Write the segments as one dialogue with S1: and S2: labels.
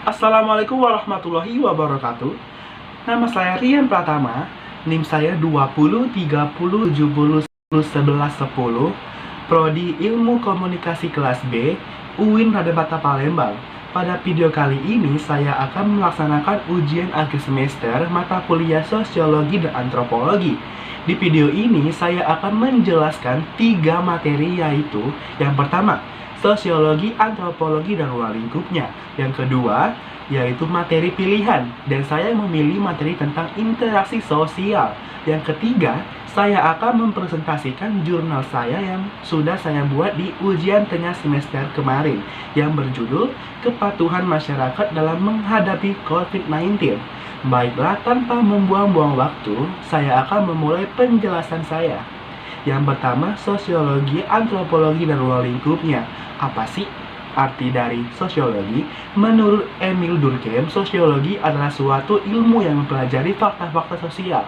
S1: Assalamualaikum warahmatullahi wabarakatuh. Nama saya Rian Pratama, NIM saya 20 30 70 11 10, Prodi Ilmu Komunikasi kelas B, UIN Radapata Palembang. Pada video kali ini saya akan melaksanakan ujian akhir semester mata kuliah Sosiologi dan Antropologi. Di video ini saya akan menjelaskan 3 materi, yaitu yang pertama, Sosiologi, Antropologi, dan ruang lingkupnya. Yang kedua, yaitu materi pilihan, dan saya memilih materi tentang interaksi sosial. Yang ketiga, saya akan mempresentasikan jurnal saya yang sudah saya buat di ujian tengah semester kemarin, yang berjudul Kepatuhan Masyarakat dalam Menghadapi COVID-19. Baiklah, tanpa membuang-buang waktu, saya akan memulai penjelasan saya. Yang pertama, sosiologi, antropologi, dan ruang lingkupnya. Apa sih arti dari sosiologi? Menurut Emil Durkheim, sosiologi adalah suatu ilmu yang mempelajari fakta-fakta sosial,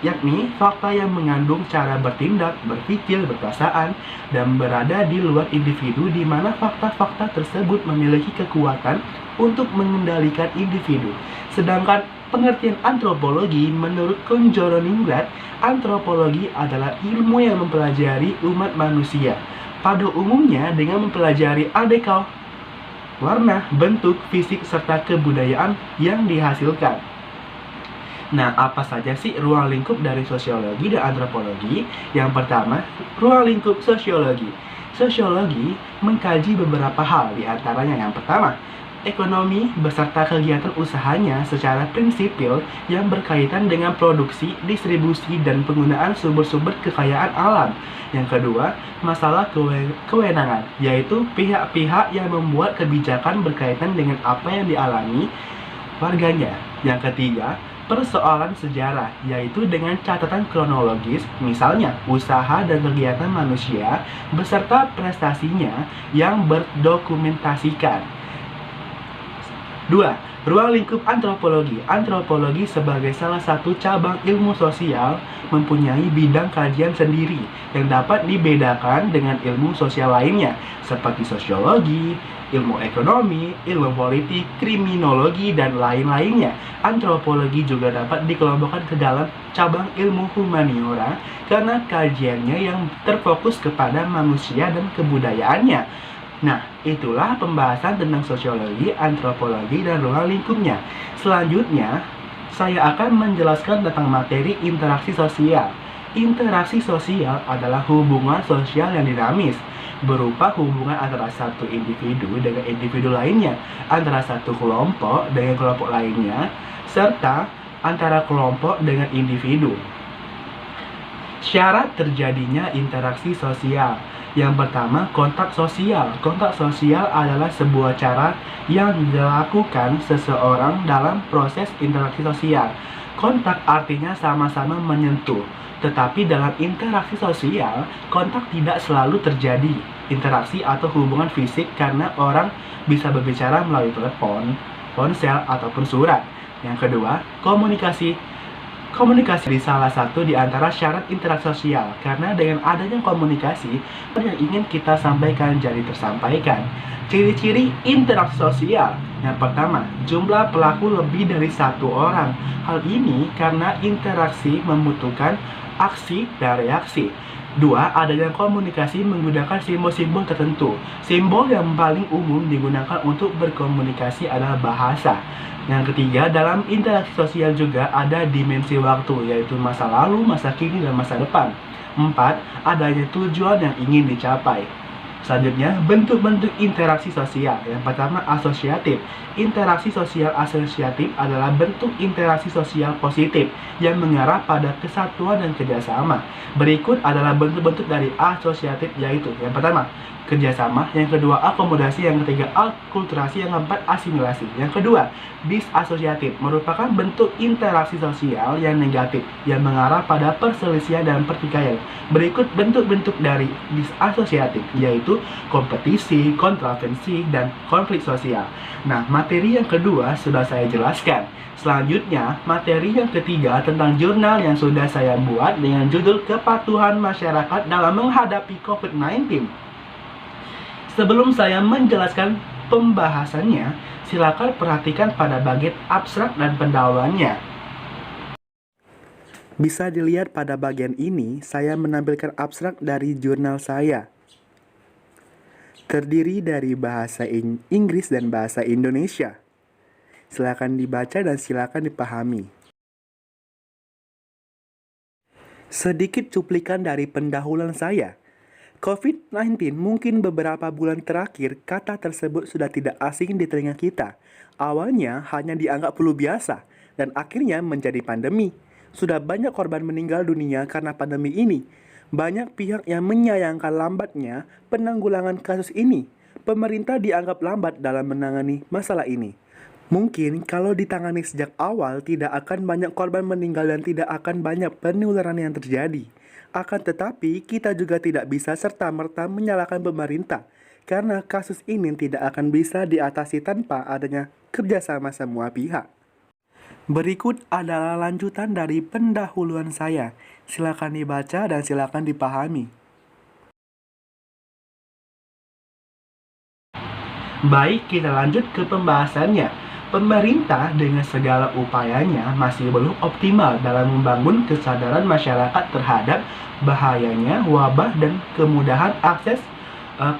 S1: yakni fakta yang mengandung cara bertindak, berpikir, berperasaan, dan berada di luar individu, di mana fakta-fakta tersebut memiliki kekuatan untuk mengendalikan individu. Sedangkan pengertian antropologi, menurut Conjoroningrat, antropologi adalah ilmu yang mempelajari umat manusia pada umumnya dengan mempelajari aneka warna, bentuk, fisik, serta kebudayaan yang dihasilkan. Nah, apa saja sih ruang lingkup dari sosiologi dan antropologi? Yang pertama, ruang lingkup sosiologi. Sosiologi mengkaji beberapa hal, di antaranya yang pertama, ekonomi beserta kegiatan usahanya secara prinsipil yang berkaitan dengan produksi, distribusi, dan penggunaan sumber-sumber kekayaan alam. Yang kedua, masalah kewenangan, yaitu pihak-pihak yang membuat kebijakan berkaitan dengan apa yang dialami warganya. Yang ketiga, persoalan sejarah, yaitu dengan catatan kronologis, misalnya usaha dan kegiatan manusia beserta prestasinya yang berdokumentasikan. 2. Ruang lingkup antropologi. Antropologi sebagai salah satu cabang ilmu sosial mempunyai bidang kajian sendiri yang dapat dibedakan dengan ilmu sosial lainnya seperti sosiologi, ilmu ekonomi, ilmu politik, kriminologi, dan lain-lainnya. Antropologi juga dapat dikelompokkan ke dalam cabang ilmu humaniora karena kajiannya yang terfokus kepada manusia dan kebudayaannya. Nah, itulah pembahasan tentang sosiologi, antropologi, dan ruang lingkupnya. Selanjutnya, saya akan menjelaskan tentang materi interaksi sosial. Interaksi sosial adalah hubungan sosial yang dinamis, berupa hubungan antara satu individu dengan individu lainnya, antara satu kelompok dengan kelompok lainnya, serta antara kelompok dengan individu. Syarat terjadinya interaksi sosial. Yang pertama, kontak sosial. Kontak sosial adalah sebuah cara yang dilakukan seseorang dalam proses interaksi sosial. Kontak artinya sama-sama menyentuh, tetapi dalam interaksi sosial, kontak tidak selalu terjadi interaksi atau hubungan fisik karena orang bisa berbicara melalui telepon, ponsel, ataupun surat. Yang kedua, komunikasi. Komunikasi di salah satu di antara syarat interaksi sosial, karena dengan adanya komunikasi, yang ingin kita sampaikan jadi tersampaikan. Ciri-ciri interaksi sosial. Yang pertama, jumlah pelaku lebih dari satu orang. Hal ini karena interaksi membutuhkan aksi dan reaksi. 2. Adanya komunikasi menggunakan simbol-simbol tertentu. Simbol yang paling umum digunakan untuk berkomunikasi adalah bahasa. Yang ketiga, dalam interaksi sosial juga ada dimensi waktu, yaitu masa lalu, masa kini, dan masa depan. 4. Adanya tujuan yang ingin dicapai. Selanjutnya, bentuk-bentuk interaksi sosial. Yang pertama, asosiatif. Interaksi sosial asosiatif adalah bentuk interaksi sosial positif yang mengarah pada kesatuan dan kerjasama. Berikut adalah bentuk-bentuk dari asosiatif, yaitu yang pertama, kerjasama, yang kedua akomodasi, yang ketiga akulturasi, yang keempat asimilasi. Yang kedua, disasosiatif merupakan bentuk interaksi sosial yang negatif yang mengarah pada perselisihan dan pertikaian. Berikut bentuk-bentuk dari disasosiatif, yaitu kompetisi, kontravensi, dan konflik sosial. Nah, materi yang kedua sudah saya jelaskan. Selanjutnya, materi yang ketiga tentang jurnal yang sudah saya buat dengan judul Kepatuhan Masyarakat dalam Menghadapi COVID-19. Sebelum saya menjelaskan pembahasannya, silakan perhatikan pada bagian abstrak dan pendahuluannya. Bisa dilihat pada bagian ini, saya menampilkan abstrak dari jurnal saya. Terdiri dari bahasa Inggris dan bahasa Indonesia. Silakan dibaca dan silakan dipahami. Sedikit cuplikan dari pendahuluan saya. COVID-19 mungkin beberapa bulan terakhir kata tersebut sudah tidak asing di telinga kita. Awalnya hanya dianggap flu biasa dan akhirnya menjadi pandemi. Sudah banyak korban meninggal dunia karena pandemi ini. Banyak pihak yang menyayangkan lambatnya penanggulangan kasus ini. Pemerintah dianggap lambat dalam menangani masalah ini. Mungkin kalau ditangani sejak awal tidak akan banyak korban meninggal dan tidak akan banyak penularan yang terjadi. Akan tetapi kita juga tidak bisa serta-merta menyalahkan pemerintah karena kasus ini tidak akan bisa diatasi tanpa adanya kerjasama semua pihak. Berikut adalah lanjutan dari pendahuluan saya. Silakan dibaca dan silakan dipahami. Baik, kita lanjut ke pembahasannya. Pemerintah dengan segala upayanya masih belum optimal dalam membangun kesadaran masyarakat terhadap bahayanya wabah dan kemudahan akses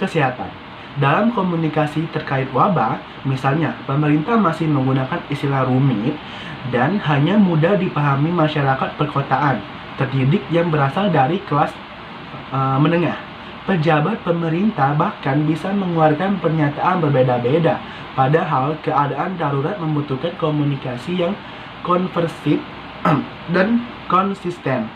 S1: kesehatan. Dalam komunikasi terkait wabah, misalnya, pemerintah masih menggunakan istilah rumit dan hanya mudah dipahami masyarakat perkotaan, terdidik yang berasal dari kelas menengah. Pejabat pemerintah bahkan bisa mengeluarkan pernyataan berbeda-beda, padahal keadaan darurat membutuhkan komunikasi yang konversif dan konsisten.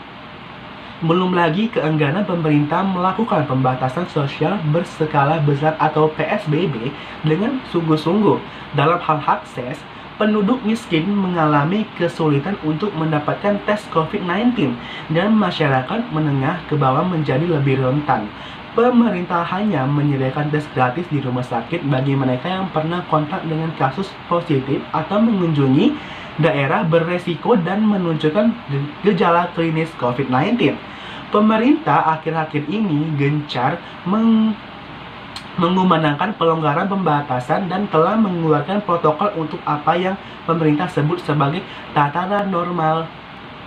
S1: Belum lagi keengganan pemerintah melakukan pembatasan sosial berskala besar atau PSBB dengan sungguh-sungguh. Dalam hal akses, penduduk miskin mengalami kesulitan untuk mendapatkan tes COVID-19 dan masyarakat menengah ke bawah menjadi lebih rentan. Pemerintah hanya menyediakan tes gratis di rumah sakit bagi mereka yang pernah kontak dengan kasus positif atau mengunjungi daerah beresiko dan menunjukkan gejala klinis COVID-19. Pemerintah akhir-akhir ini gencar mengumandangkan pelonggaran pembatasan dan telah mengeluarkan protokol untuk apa yang pemerintah sebut sebagai tatanan normal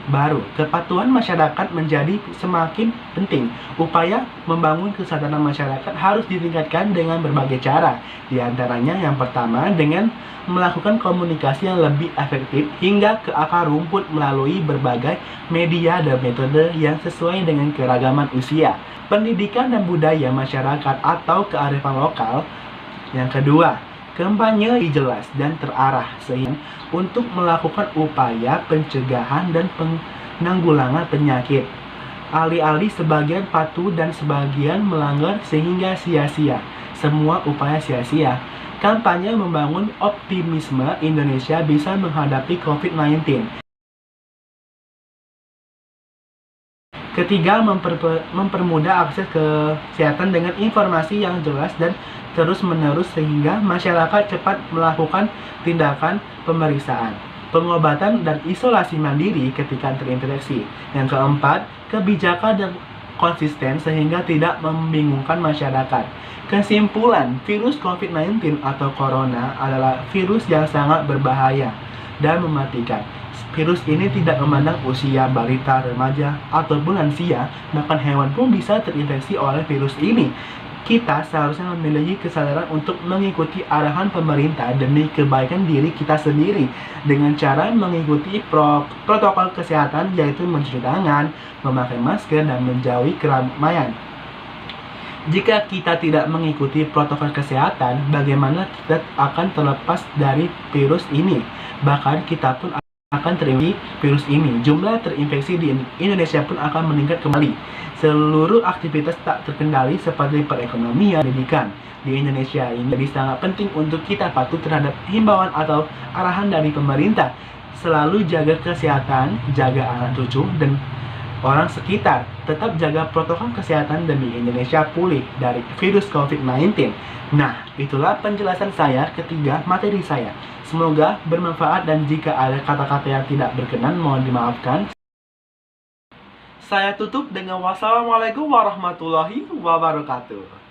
S1: baru. Kepatuhan masyarakat menjadi semakin penting. Upaya membangun kesadaran masyarakat harus ditingkatkan dengan berbagai cara. Di antaranya yang pertama dengan melakukan komunikasi yang lebih efektif hingga ke akar rumput melalui berbagai media dan metode yang sesuai dengan keragaman usia, pendidikan dan budaya masyarakat atau kearifan lokal. Yang kedua, kampanye jelas dan terarah sehingga untuk melakukan upaya pencegahan dan penanggulangan penyakit. Alih-alih sebagian patuh dan sebagian melanggar sehingga sia-sia. Semua upaya sia-sia. Kampanye membangun optimisme Indonesia bisa menghadapi COVID-19. Ketiga, mempermudah akses kesehatan dengan informasi yang jelas dan terus-menerus sehingga masyarakat cepat melakukan tindakan pemeriksaan, pengobatan, dan isolasi mandiri ketika terinfeksi. Yang keempat, kebijakan yang konsisten sehingga tidak membingungkan masyarakat. Kesimpulan, virus COVID-19 atau corona adalah virus yang sangat berbahaya dan mematikan. Virus ini tidak memandang usia, balita, remaja, ataupun lansia, bahkan hewan pun bisa terinfeksi oleh virus ini. Kita seharusnya memiliki kesadaran untuk mengikuti arahan pemerintah demi kebaikan diri kita sendiri dengan cara mengikuti protokol kesehatan, yaitu mencuci tangan, memakai masker, dan menjauhi keramaian. Jika kita tidak mengikuti protokol kesehatan, bagaimana kita akan terlepas dari virus ini? Bahkan kita pun akan terinfeksi virus ini. Jumlah terinfeksi di Indonesia pun akan meningkat kembali. Seluruh aktivitas tak terkendali seperti perekonomian, pendidikan di Indonesia ini jadi sangat penting untuk kita patuh terhadap himbauan atau arahan dari pemerintah. Selalu jaga kesehatan, jaga anak cucu dan orang sekitar. Tetap jaga protokol kesehatan demi Indonesia pulih dari virus COVID-19. Nah, itulah penjelasan saya ketiga materi saya. Semoga bermanfaat dan jika ada kata-kata yang tidak berkenan mohon dimaafkan. Saya tutup dengan wassalamualaikum warahmatullahi wabarakatuh.